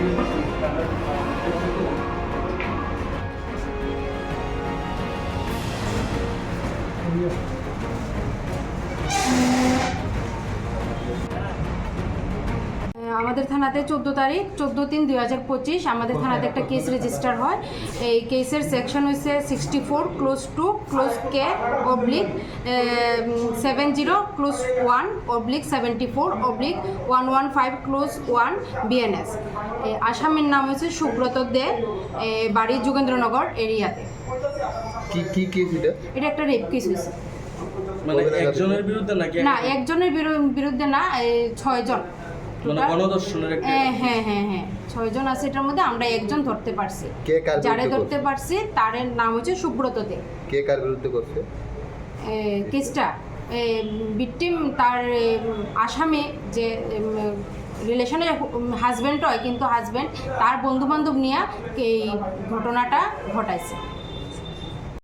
আমাদের থানাতে 14 তারিখ 14/3/2025 আমাদের থানাতে একটা কেস রেজিস্টার হয়। এই কেসের সেকশন হচ্ছে 64 clause 2 clause K oblique 70 clause 1 oblique 74 oblique 115 clause 1 BNS. আসামির নাম হচ্ছে সুব্রত দে, বাড়ি যোগেন্দ্রনগর এরিয়াতে। কি কেস এটা? এটা একটা রেপ কেস হয়েছে। মানে একজনের বিরুদ্ধে নাকি? না, একজনের বিরুদ্ধে না, 6 জন। মানে গণধর্ষণের একটা? হ্যাঁ 6 জন আছে এটার মধ্যে। আমরা একজন ধরতে পারছি। কে কার যারে বিরুদ্ধে ধরতে পারছি তার নাম হচ্ছে সুব্রত দে। কে কার বিরুদ্ধে করছে কেসটা? ভিকটিম তার আসামি যে রিলেশনের হাজব্যান্ড হয়, কিন্তু হাজব্যান্ড তার বন্ধুবান্ধব নিয়ে এই ঘটনাটা ঘটাইছে।